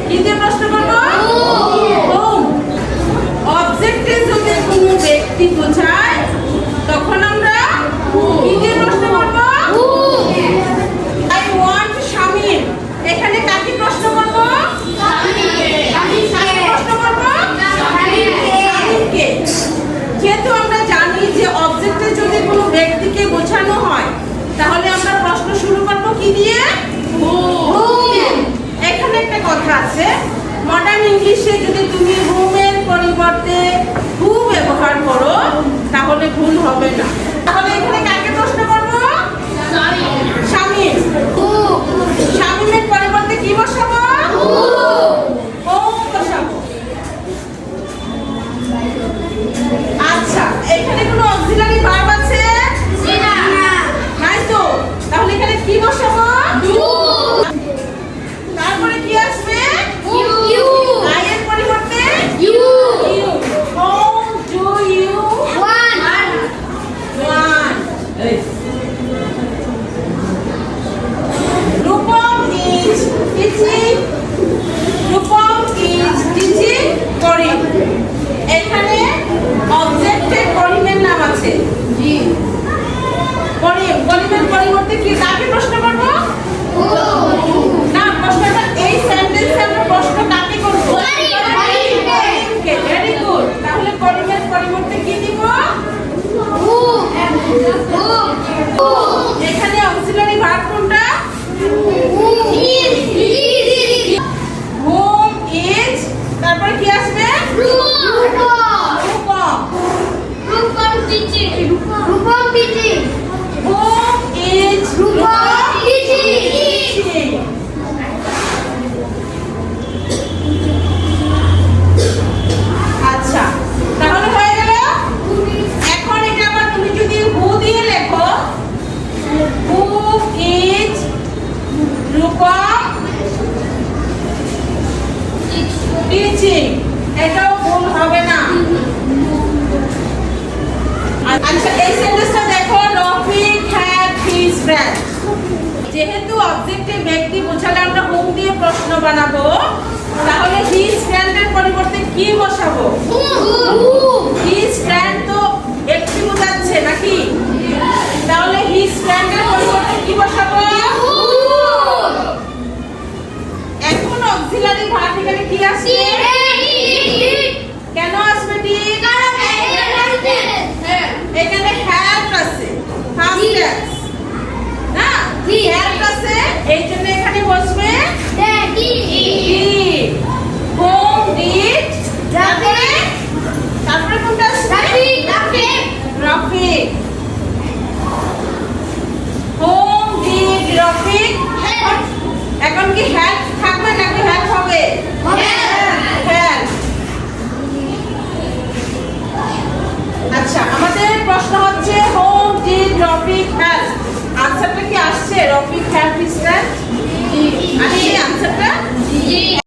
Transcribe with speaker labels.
Speaker 1: কি দিয়ে প্রশ্ন করব? whom। অবজেক্টে যদি কোনো ব্যক্তি বোঝায় তখন আমরা কি দিয়ে প্রশ্ন করব? I want Shamim. এখানে কাকে প্রশ্ন করব? প্রশ্ন করব শামিমকে। যেহেতু আমরা জানি যে অবজেক্টে যদি কোনো ব্যক্তিকে বোঝানো হয় তাহলে আমরা প্রশ্ন শুরু করব কি দিয়ে? whom। এখানে একটা কথা আছে, মডার্ন ইংলিশে যদি তুমি whom এর পরিবর্তে who ব্যবহার করো তাহলে ভুল হবে না। তাহলে এখানে কাকে প্রশ্ন করব? শামিম। শামিমের পরিবর্তে কি বসাবো? whom বসাবো। আচ্ছা, এখানে কোনো অক্সিলারি ভার্ব আছে? নাই তো। তাহলে এখানে কি বসাবো? তারপরে কি আসবে? I এর পরিবর্তে whom do you want? Rupam is teaching. Rupam is teaching Karim. এখানে অবজেক্টে করিমের নাম আছে। করিমের পরিবর্তে কি কাকে প্রশ্ন করব? না, প্রশ্নটা এই সেন্টেন্সে আমরা প্রশ্ন কাকে করব? করিমকে। Very good. তাহলে করিমের পরিবর্তে কি দিব? এখানে অক্সিলারি ভার্ব কোনটা? whom is, তারপর কি আসবে?
Speaker 2: Rupam teaching.
Speaker 1: whom is
Speaker 2: Rupam teaching.
Speaker 1: আচ্ছা, তাহলে হয়ে গেল। এখন এটা আবার তুমি যদি who দিয়ে লেখো, who is Rupam teaching, এটাও ভুল হবে না। আচ্ছা, এই সেন্টেন্সটা দেখো, রফিক had his friend। যেহেতু অবজেক্টে ব্যক্তি বোঝালে আমরা whom দিয়ে প্রশ্ন বানাবো, তাহলে his friend এর পরিবর্তে কি বসাবো? his friend তো ব্যক্তি বোঝাচ্ছে নাকি? তাহলে his friend এর পরিবর্তে কি বসাবো? এখন অক্সিলারি ভার্ব এখানে কি আসবে? কেন আসবে ঠিক? এখানে হ্যাভ আছে, past tense না? হ্যাভ আছে, এই জন্য এখানে বসবে
Speaker 2: Daddy.